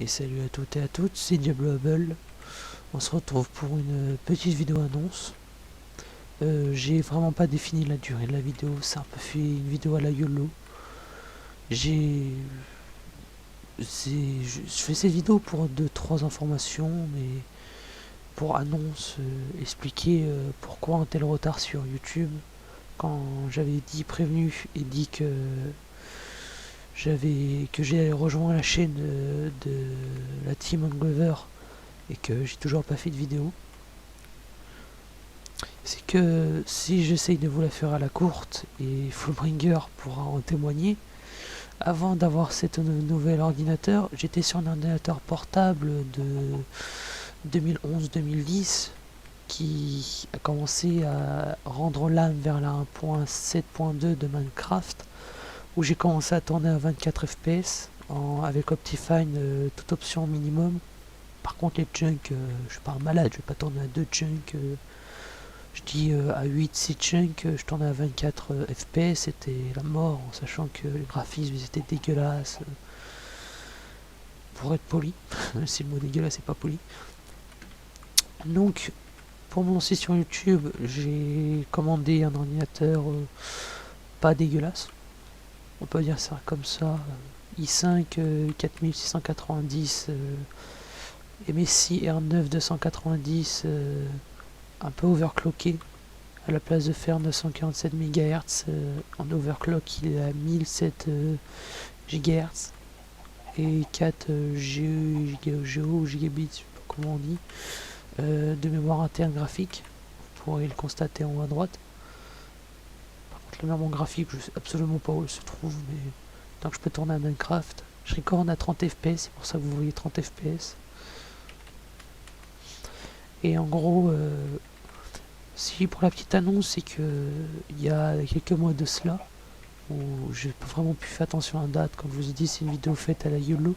Et salut à toutes et à toutes, c'est Diablo Hubble. On se retrouve pour une petite vidéo annonce. J'ai vraiment pas défini la durée de la vidéo, c'est un peu fait une vidéo à la YOLO. Je fais cette vidéo pour 2-3 informations, mais pour annonce, expliquer pourquoi un tel retard sur YouTube. Quand j'avais prévenu et dit que j'ai rejoint la chaîne de la Team Anglover et que j'ai toujours pas fait de vidéo. C'est que si j'essaye de vous la faire à la courte, et Fullbringer pourra en témoigner, avant d'avoir cette nouvel ordinateur, j'étais sur un ordinateur portable de 2011-2010 qui a commencé à rendre l'âme vers la 1.7.2 de Minecraft, où j'ai commencé à tourner à 24 fps avec Optifine, toute option minimum. Par contre les chunks, je suis pas un malade, je vais pas tourner à 2 chunks. Je dis à 8-6 chunks, je tournais à 24 fps, c'était la mort, en sachant que les graphismes étaient dégueulasses. Pour être poli, si le mot dégueulasse c'est pas poli. Donc, pour me lancer sur YouTube, j'ai commandé un ordinateur pas dégueulasse. On peut dire ça comme ça. i5 4690 MSI R9 290 un peu overclocké. À la place de faire 947 MHz en overclock, il est à 1007 GHz et 4 gigabits, je sais pas comment on dit, de mémoire interne graphique. Vous pourrez le constater en haut à droite. Par contre, la mémoire graphique, je sais absolument pas où elle se trouve, mais tant que je peux tourner à Minecraft, je recorde à 30 fps, c'est pour ça que vous voyez 30 fps. Et en gros, si pour la petite annonce, c'est que il y a quelques mois de cela, où j'ai vraiment pu faire attention à la date, comme je vous ai dit, c'est une vidéo faite à la YOLO,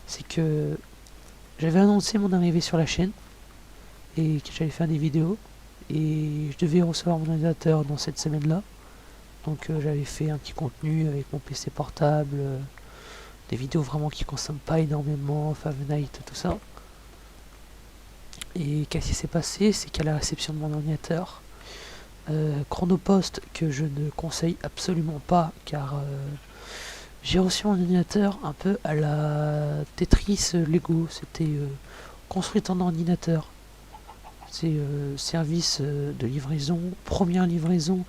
c'est que j'avais annoncé mon arrivée sur la chaîne et que j'allais faire des vidéos, et je devais recevoir mon ordinateur dans cette semaine-là. Donc j'avais fait un petit contenu avec mon PC portable, des vidéos vraiment qui consomment pas énormément, Favenight, tout ça. Et qu'est-ce qui s'est passé, c'est qu'à la réception de mon ordinateur, Chronopost, que je ne conseille absolument pas, car j'ai reçu mon ordinateur un peu à la Tetris Lego. C'était construit en ordinateur. C'est service de livraison, première livraison,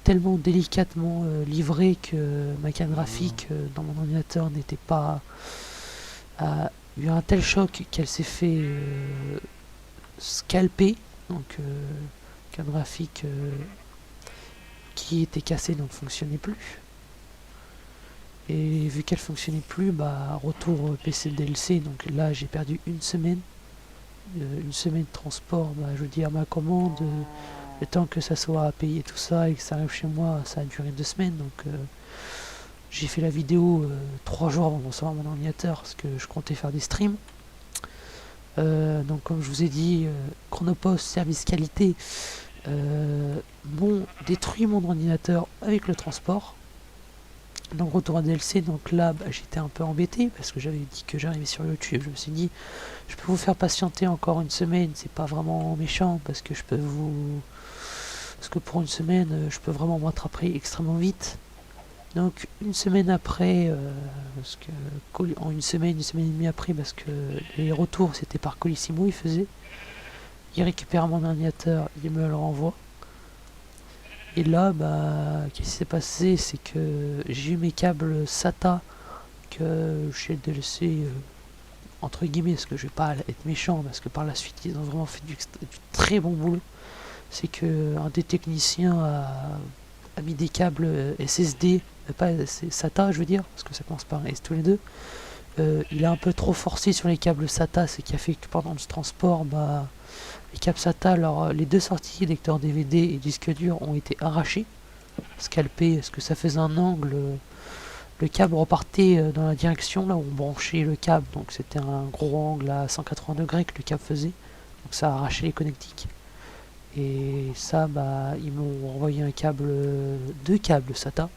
tellement délicatement livré que ma carte graphique dans mon ordinateur n'était pas... a eu un tel choc qu'elle s'est fait scalper. Donc carte graphique qui était cassée, donc fonctionnait plus. Et vu qu'elle fonctionnait plus, bah retour PC DLC. Donc là j'ai perdu une semaine de transport, bah, je veux dire ma commande, le temps que ça soit payé tout ça et que ça arrive chez moi, ça a duré 2 semaines. Donc j'ai fait la vidéo 3 jours avant de recevoir mon ordinateur parce que je comptais faire des streams. Donc comme je vous ai dit, Chronopost, service qualité, bon, détruit mon ordinateur avec le transport. Donc retour à DLC, donc là bah, j'étais un peu embêté parce que j'avais dit que j'arrivais sur YouTube. Je me suis dit, je peux vous faire patienter encore une semaine, c'est pas vraiment méchant parce que parce que pour une semaine, je peux vraiment me rattraper extrêmement vite. Donc une semaine après, parce que en une semaine et demie après, parce que les retours c'était par Colissimo, il récupère mon ordinateur, il me le renvoie. Et là, bah, qu'est-ce qui s'est passé, c'est que j'ai eu mes câbles SATA que j'ai laissé entre guillemets, parce que je vais pas être méchant, parce que par la suite ils ont vraiment fait du très bon boulot. C'est que un des techniciens a mis des câbles SSD, pas SATA je veux dire, parce que ça commence par un S tous les deux. Il a un peu trop forcé sur les câbles SATA, ce qui a fait que pendant le transport, bah, les câbles SATA, alors les deux sorties, lecteur DVD et disque dur, ont été arrachés, scalpés, parce que ça faisait un angle. Le câble repartait dans la direction là où on branchait le câble, donc c'était un gros angle à 180 degrés que le câble faisait, donc ça a arraché les connectiques. Et ça, bah, ils m'ont envoyé deux câbles SATA.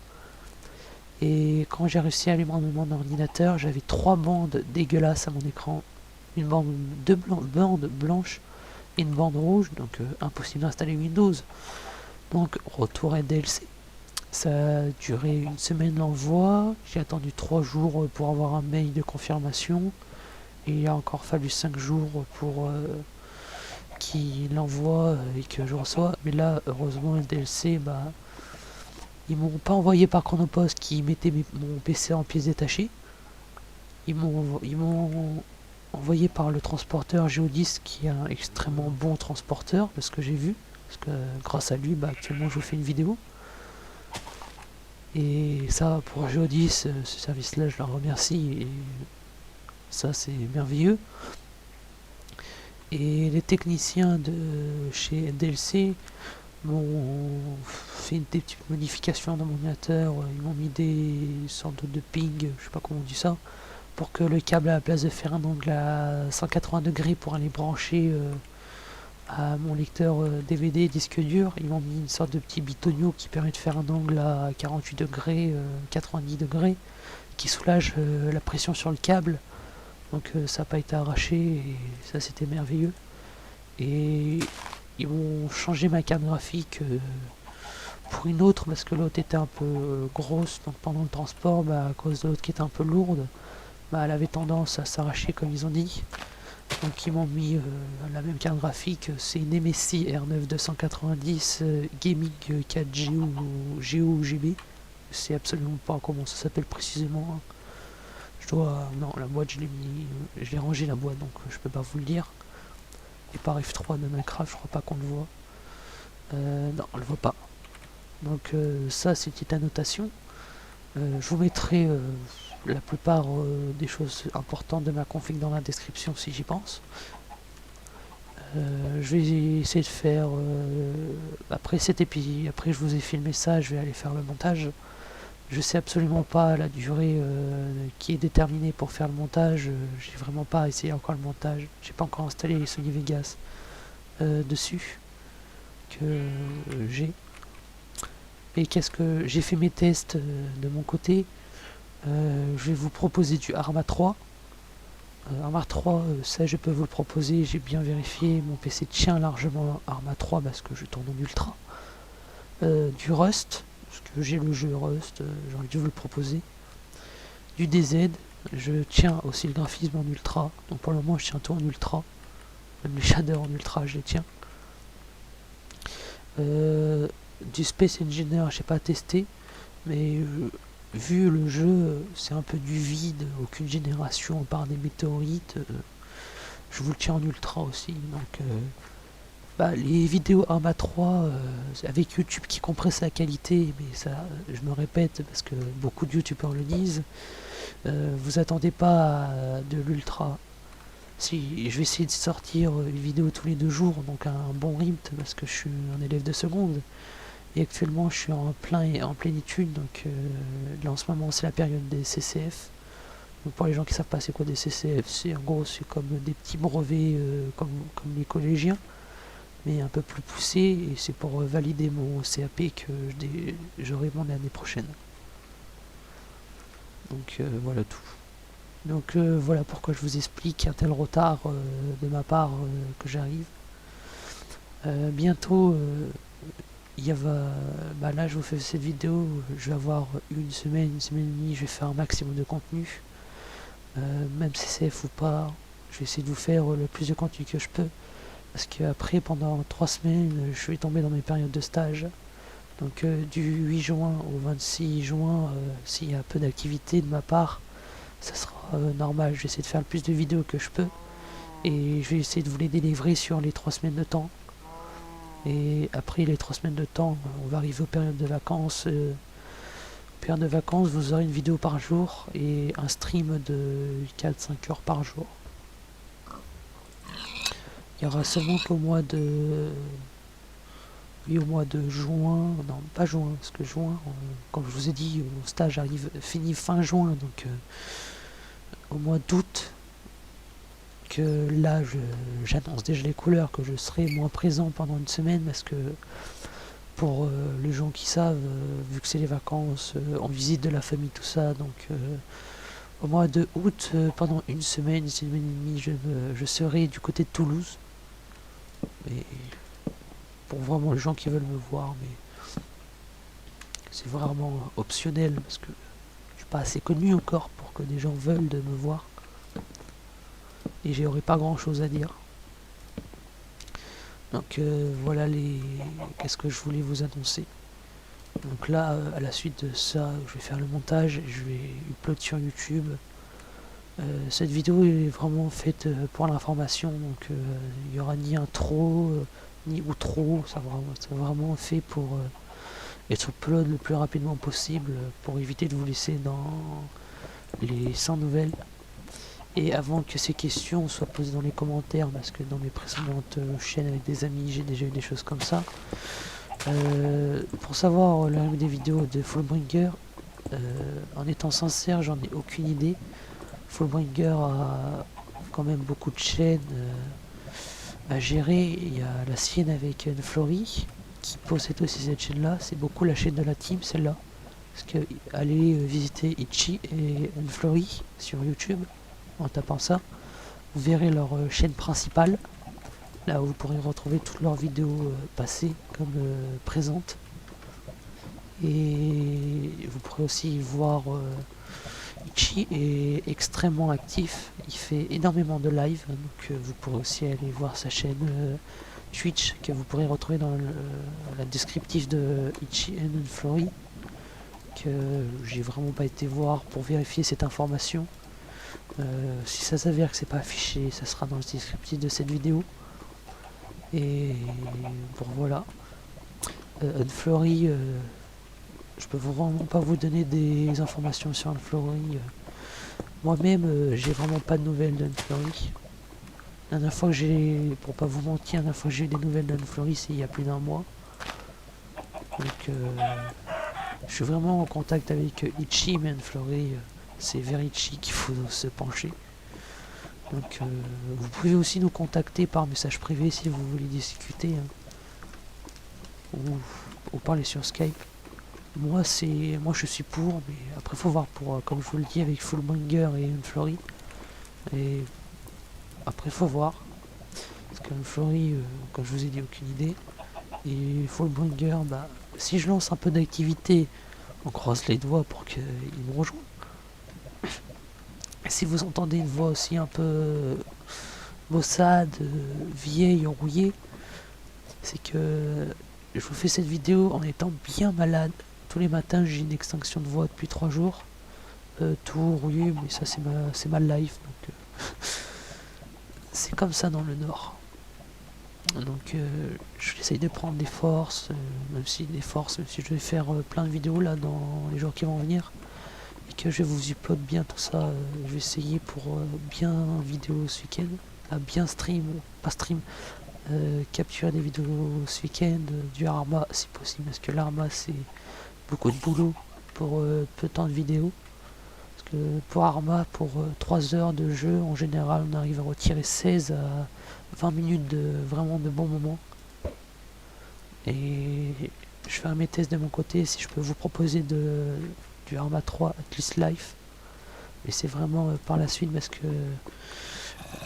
Et quand j'ai réussi à allumer mon ordinateur, j'avais 3 bandes dégueulasses à mon écran. Une bande, bandes blanches et une bande rouge, donc impossible d'installer Windows. Donc retour à DLC. Ça a duré une semaine l'envoi, j'ai attendu 3 jours pour avoir un mail de confirmation, et il a encore fallu 5 jours pour qu'il l'envoie et que je reçois. Mais là, heureusement, le DLC, ils m'ont pas envoyé par Chronopost qui mettait mon PC en pièces détachées. Ils m'ont envoyé par le transporteur Geodis, qui est un extrêmement bon transporteur, de ce que j'ai vu. Parce que grâce à lui, actuellement, je vous fais une vidéo. Et ça, pour Geodis, ce service-là, je leur remercie. Et ça, c'est merveilleux. Et les techniciens de chez DLC m'ont fait des petites modifications dans mon ordinateur. Ils m'ont mis des sortes de ping, je sais pas comment on dit ça, pour que le câble, à la place de faire un angle à 180 degrés pour aller brancher à mon lecteur DVD disque dur, ils m'ont mis une sorte de petit bitonio qui permet de faire un angle à 48 degrés, 90 degrés, qui soulage la pression sur le câble. Donc ça n'a pas été arraché et ça c'était merveilleux. Et ils m'ont changé ma carte graphique pour une autre parce que l'autre était un peu grosse. Donc pendant le transport, à cause de l'autre qui était un peu lourde, elle avait tendance à s'arracher comme ils ont dit. Donc ils m'ont mis la même carte graphique, c'est une MSI R9 290 Gaming 4G ou GO/GB. Je sais absolument pas comment ça s'appelle précisément. Non, la boîte je l'ai rangé la boîte, donc je peux pas vous le dire. Et par F3 de Minecraft, je crois pas qu'on le voit. Non, on le voit pas. Donc ça c'est une petite annotation. Je vous mettrai la plupart des choses importantes de ma config dans la description si j'y pense. Je vais essayer de faire après cet épisode, après je vous ai filmé ça, je vais aller faire le montage. Je sais absolument pas la durée qui est déterminée pour faire le montage. J'ai vraiment pas essayé encore le montage. J'ai pas encore installé les Sony Vegas dessus que j'ai. Et qu'est-ce que j'ai fait mes tests de mon côté. Je vais vous proposer du Arma 3. Arma 3, ça je peux vous le proposer. J'ai bien vérifié. Mon PC tient largement Arma 3 parce que je tourne en ultra. Du Rust. Parce que j'ai le jeu Rust, j'ai envie de vous le proposer. Du DZ, je tiens aussi le graphisme en ultra, donc pour le moment je tiens tout en ultra, même les shaders en ultra je les tiens. Du Space Engineer, je n'ai pas testé, mais vu le jeu, c'est un peu du vide, aucune génération par des météorites, je vous le tiens en ultra aussi, donc les vidéos Arma 3 avec YouTube qui compresse la qualité, mais ça je me répète parce que beaucoup de youtubeurs le disent, vous attendez pas de l'ultra. Si je vais essayer de sortir une vidéo tous les 2 jours, donc un bon rythme parce que je suis un élève de seconde et actuellement je suis en plénitude, donc là en ce moment c'est la période des CCF. Donc pour les gens qui savent pas c'est quoi des CCF, c'est en gros c'est comme des petits brevets comme les collégiens, mais un peu plus poussé, et c'est pour valider mon CAP que j'aurai mon année prochaine. Donc voilà tout. Donc voilà pourquoi je vous explique un tel retard de ma part que j'arrive. Bientôt, là je vous fais cette vidéo, je vais avoir une semaine et demie, je vais faire un maximum de contenu. Même CCF ou pas, je vais essayer de vous faire le plus de contenu que je peux. Parce qu'après, pendant 3 semaines, je vais tomber dans mes périodes de stage. Donc du 8 juin au 26 juin, s'il y a peu d'activité de ma part, ça sera normal. Je vais essayer de faire le plus de vidéos que je peux. Et je vais essayer de vous les délivrer sur les 3 semaines de temps. Et après les 3 semaines de temps, on va arriver aux périodes de vacances. Période de vacances, vous aurez une vidéo par jour et un stream de 4-5 heures par jour. Il y aura seulement qu'au mois de... Oui, au mois de juin... Non, pas juin, parce que juin, comme je vous ai dit, mon stage finit fin juin, donc au mois d'août, que là, j'annonce déjà les couleurs, que je serai moins présent pendant une semaine, parce que pour les gens qui savent, vu que c'est les vacances, on visite de la famille, tout ça, donc au mois de août, pendant une semaine et demie, je serai du côté de Toulouse. Et pour vraiment les gens qui veulent me voir, mais c'est vraiment optionnel parce que je suis pas assez connu encore pour que des gens veulent de me voir. Et j'aurai pas grand chose à dire. Donc voilà qu'est-ce que je voulais vous annoncer. Donc là, à la suite de ça, je vais faire le montage et je vais upload sur YouTube. Cette vidéo est vraiment faite pour l'information, donc il n'y aura ni intro, ni outro, c'est vraiment fait pour être upload le plus rapidement possible, pour éviter de vous laisser dans les 100 nouvelles. Et avant que ces questions soient posées dans les commentaires, parce que dans mes précédentes chaînes avec des amis, j'ai déjà eu des choses comme ça. Pour savoir le rythme des vidéos de Fullbringer, en étant sincère, j'en ai aucune idée. Fullbringer a quand même beaucoup de chaînes à gérer. Il y a la sienne avec Flory, qui possède aussi cette chaîne-là. C'est beaucoup la chaîne de la team, celle-là. Parce que allez visiter Itchy et Flory sur YouTube. En tapant ça, vous verrez leur chaîne principale, là où vous pourrez retrouver toutes leurs vidéos passées comme présentes. Et vous pourrez aussi voir Itchy est extrêmement actif, il fait énormément de live, donc vous pourrez aussi aller voir sa chaîne Twitch que vous pourrez retrouver dans la descriptif de Itchy and Flory, que j'ai vraiment pas été voir pour vérifier cette information. Si ça s'avère que c'est pas affiché, ça sera dans le descriptif de cette vidéo. Et bon voilà. Unflurry, je peux vraiment pas vous donner des informations sur Unflurry. Moi-même, j'ai vraiment pas de nouvelles d'Unflurry. La dernière fois que pour pas vous mentir, la dernière fois que j'ai eu des nouvelles d'Unflurry, c'est il y a plus d'un mois. Donc je suis vraiment en contact avec Itchy, mais Unflurry, c'est vers Itchy qu'il faut se pencher. Donc vous pouvez aussi nous contacter par message privé si vous voulez discuter, hein, ou parler sur Skype. Moi je suis pour, mais après faut voir pour, comme je vous le dis, avec Fullbringer et Unflurry. Et après faut voir. Parce qu'Unflurry, comme je vous ai dit, aucune idée. Et Fullbringer, bah si je lance un peu d'activité, on croise les doigts pour qu'il me rejoigne. Si vous entendez une voix aussi un peu maussade, vieille, rouillée, c'est que je vous fais cette vidéo en étant bien malade. Tous les matins j'ai une extinction de voix depuis 3 jours. Tout rouillé, mais ça c'est ma life. Donc c'est comme ça dans le Nord. Donc j'essaye de prendre des forces, même si je vais faire plein de vidéos là dans les jours qui vont venir. Et que je vous upload bien tout ça, je vais essayer pour bien vidéo ce week-end, bien capturer des vidéos ce week-end, du Arma si possible, parce que l'Arma c'est beaucoup de boulot pour peu de temps de vidéo. Parce que pour Arma, pour 3 heures de jeu, en général on arrive à retirer 16 à 20 minutes de vraiment de bons moments. Et je fais mes tests de mon côté, si je peux vous proposer du Arma 3 At Least Life, mais c'est vraiment par la suite, parce que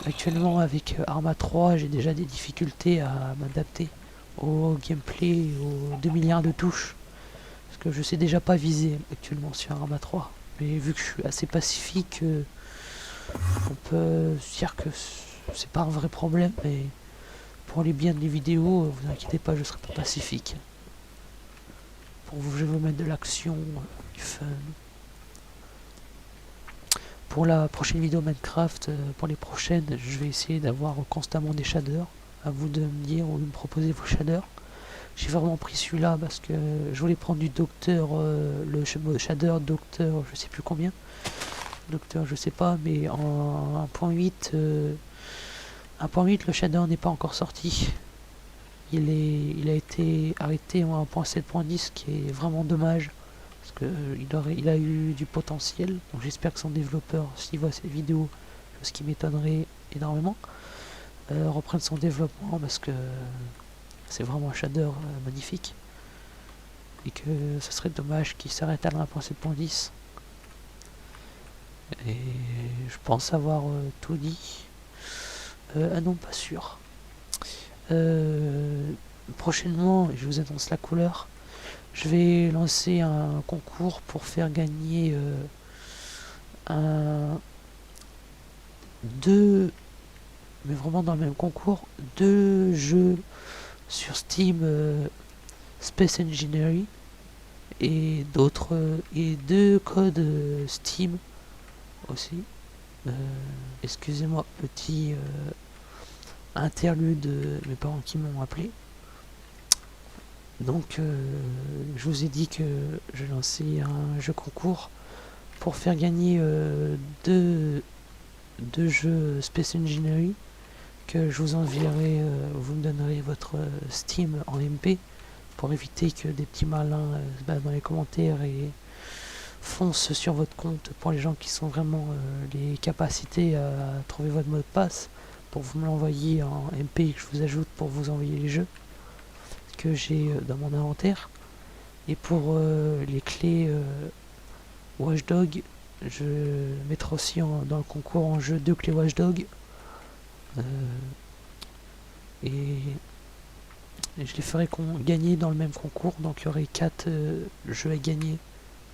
actuellement avec Arma 3 j'ai déjà des difficultés à m'adapter au gameplay, aux 2 milliards de touches, parce que je sais déjà pas viser actuellement sur Arma 3, mais vu que je suis assez pacifique, on peut se dire que c'est pas un vrai problème, mais pour les biens des vidéos, vous inquiétez pas, je serai pas pacifique. Je vais vous mettre de l'action, du fun. Pour la prochaine vidéo Minecraft, pour les prochaines, je vais essayer d'avoir constamment des shaders. À vous de me dire ou de me proposer vos shaders. J'ai vraiment pris celui-là parce que je voulais prendre du docteur, le shader docteur, je sais plus combien. Docteur, je sais pas, mais en 1.8, 1.8 le shader n'est pas encore sorti. Il a été arrêté en 1.7.10, ce qui est vraiment dommage, parce que il a eu du potentiel. Donc j'espère que son développeur, s'il voit cette vidéo, ce qui m'étonnerait énormément, reprenne son développement, parce que c'est vraiment un shader magnifique. et que ce serait dommage qu'il s'arrête à l'1.7.10. Et je pense avoir tout dit. Ah non, pas sûr. Prochainement, je vous annonce la couleur, je vais lancer un concours pour faire gagner deux, mais vraiment dans le même concours, 2 jeux sur Steam Space Engineering et d'autres, et 2 codes Steam aussi. Excusez-moi, petit interlude de mes parents qui m'ont appelé. Donc je vous ai dit que je lançais un jeu concours pour faire gagner deux jeux Space Engineering que je vous enverrai, vous me donnerez votre Steam en MP pour éviter que des petits malins se battent dans les commentaires et foncent sur votre compte pour les gens qui sont vraiment les capacités à trouver votre mot de passe, pour vous me l'envoyer en MP et que je vous ajoute pour vous envoyer les jeux que j'ai dans mon inventaire. Et pour les clés Watchdog, je mettrai aussi dans le concours en jeu 2 clés Watchdog. Et je les ferai gagner dans le même concours, donc il y aurait 4 jeux à gagner,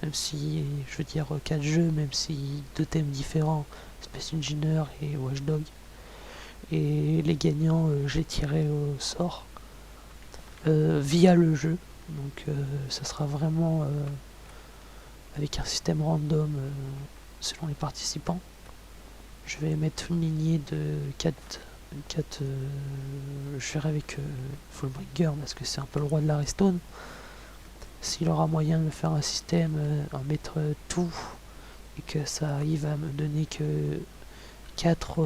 même si, je veux dire 4 jeux, même si 2 thèmes différents, Space Engineer et Watchdog. Et les gagnants, je les tirerai au sort via le jeu, donc ça sera vraiment avec un système random selon les participants. Je vais mettre une lignée de 4 je ferai avec Fullbringer parce que c'est un peu le roi de la Restone. S'il aura moyen de me faire un système, en mettre tout et que ça arrive à me donner que 4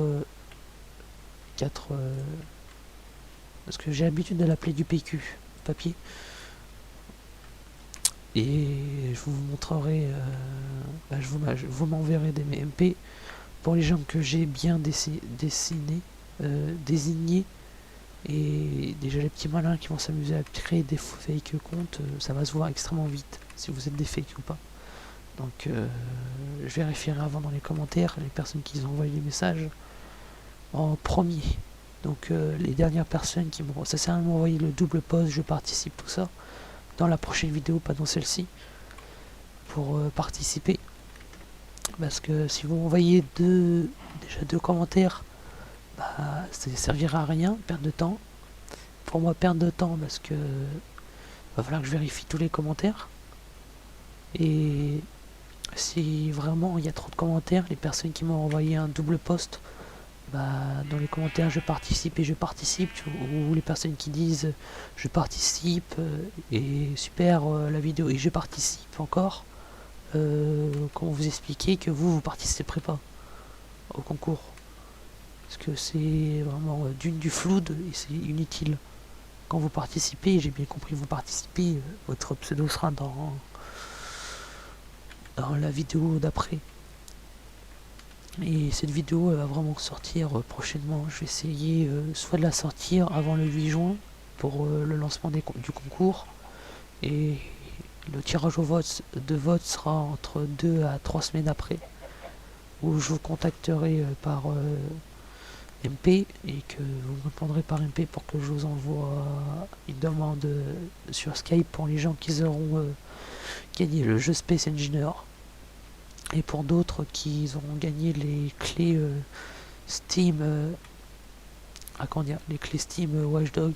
parce que j'ai l'habitude de l'appeler du PQ, papier. Et je vous montrerai, je vous m'enverrai des MP pour les gens que j'ai bien désignés. Et déjà les petits malins qui vont s'amuser à créer des fake comptes, ça va se voir extrêmement vite si vous êtes des fakes ou pas. Donc je vérifierai avant dans les commentaires les personnes qui ont envoyé les messages en premier. Donc les dernières personnes qui m'ont... Ça sert à m'envoyer le double post, je participe, tout ça. Dans la prochaine vidéo, pas dans celle-ci. Pour participer. Parce que si vous m'envoyez déjà deux commentaires, bah, ça ne servira à rien, perdre de temps. Pour moi, perdre de temps parce que va falloir que je vérifie tous les commentaires. Et si vraiment il y a trop de commentaires, les personnes qui m'ont envoyé un double post, bah, dans les commentaires je participe et je participe, ou les personnes qui disent je participe et super la vidéo et je participe encore, comment vous expliquer que vous participerez pas au concours, parce que c'est vraiment du flou et c'est inutile. Quand vous participez, j'ai bien compris, vous participez, votre pseudo sera dans la vidéo d'après. Et cette vidéo elle va vraiment sortir prochainement. Je vais essayer soit de la sortir avant le 8 juin pour le lancement du concours, et le tirage au vote sera entre 2 à 3 semaines après, où je vous contacterai par MP et que vous me répondrez par MP pour que je vous envoie une demande sur Skype pour les gens qui auront gagné le jeu Space Engineer. Et pour d'autres qui auront gagné les clés Steam, les clés Steam Watchdog,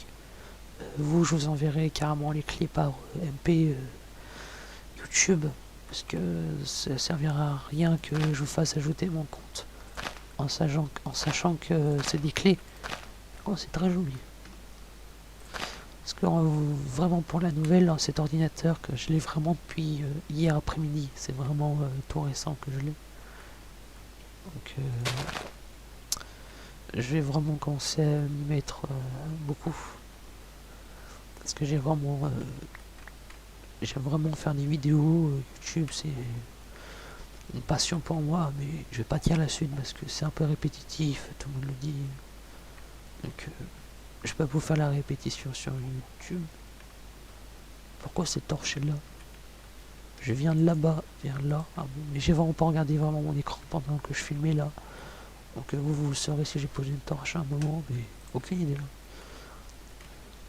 je vous enverrai carrément les clés par MP YouTube, parce que ça servira à rien que je vous fasse ajouter mon compte en sachant que c'est des clés. Oh, c'est très joli. Parce que vraiment pour la nouvelle, cet ordinateur, que je l'ai vraiment depuis hier après-midi, c'est vraiment tout récent que je l'ai. Donc je vais vraiment commencer à m'y mettre beaucoup. Parce que j'aime vraiment faire des vidéos. YouTube, c'est une passion pour moi, mais je vais pas dire la suite parce que c'est un peu répétitif, tout le monde le dit. Donc je vais pas vous faire la répétition sur YouTube. Pourquoi cette torche est là? Je viens de là-bas, vers là. Ah bon, mais j'ai vraiment pas regardé vraiment mon écran pendant que je filmais là. Donc vous le saurez si j'ai posé une torche à un moment, mais aucune idée là.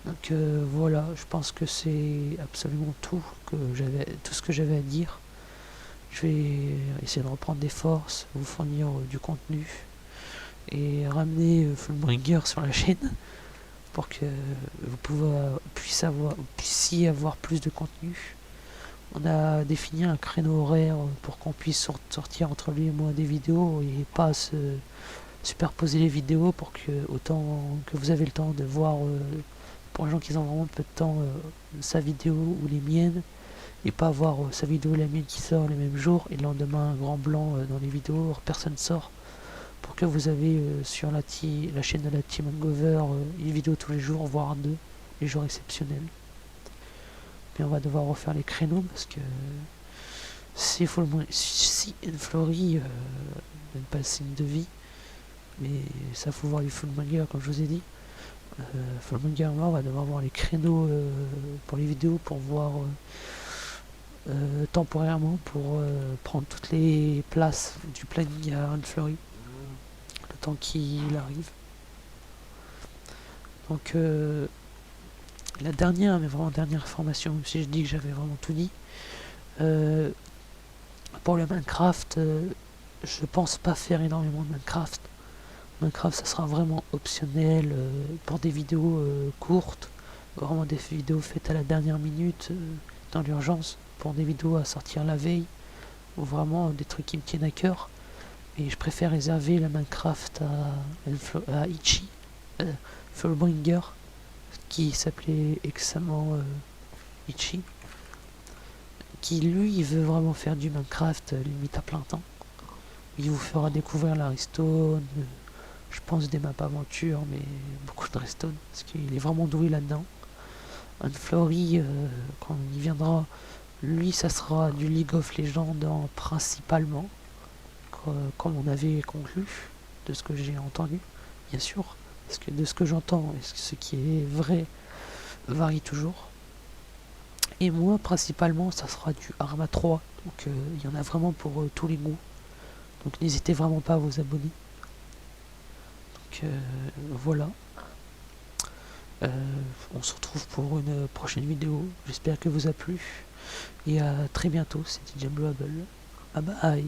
Donc voilà, je pense que c'est absolument tout ce que j'avais à dire. Je vais essayer de reprendre des forces, vous fournir du contenu et ramener Fullbringer sur la chaîne pour que puissiez avoir plus de contenu. On a défini un créneau horaire pour qu'on puisse sortir entre lui et moi des vidéos et pas se superposer les vidéos pour que autant que vous avez le temps de voir pour les gens qui ont vraiment peu de temps sa vidéo ou les miennes et pas avoir sa vidéo et la mienne qui sort les mêmes jours et le lendemain un grand blanc dans les vidéos, personne sort pour que vous avez sur la chaîne de la Team Hangover une vidéo tous les jours, voire deux, les jours exceptionnels. Mais on va devoir refaire les créneaux parce que si Flory donne pas le signe de vie, mais ça faut voir du Fullbringer comme je vous ai dit. Fullbringer, on va devoir voir les créneaux pour les vidéos pour voir temporairement pour prendre toutes les places du planning à Fleury le temps qu'il arrive. Donc la dernière, mais vraiment dernière information, même si je dis que j'avais vraiment tout dit, pour le Minecraft, je pense pas faire énormément de Minecraft. Minecraft, ça sera vraiment optionnel pour des vidéos courtes, vraiment des vidéos faites à la dernière minute, dans l'urgence, pour des vidéos à sortir la veille, ou vraiment des trucs qui me tiennent à cœur. Et je préfère réserver le Minecraft à Ichi, Fullbringer, qui s'appelait examment Ichi, qui lui il veut vraiment faire du Minecraft limite à plein temps. Il vous fera découvrir la Redstone, je pense des maps aventures, mais beaucoup de Redstone, parce qu'il est vraiment doué là-dedans. Unflory, quand il viendra, lui ça sera du League of Legends principalement, comme on avait conclu, de ce que j'ai entendu, bien sûr, parce que de ce que j'entends, et ce qui est vrai varie toujours. Et moi, principalement, ça sera du Arma 3, donc il y en a vraiment pour tous les goûts. Donc n'hésitez vraiment pas à vous abonner. Donc voilà. On se retrouve pour une prochaine vidéo. J'espère que vous a plu. Et à très bientôt. C'était Diablo Bye bye.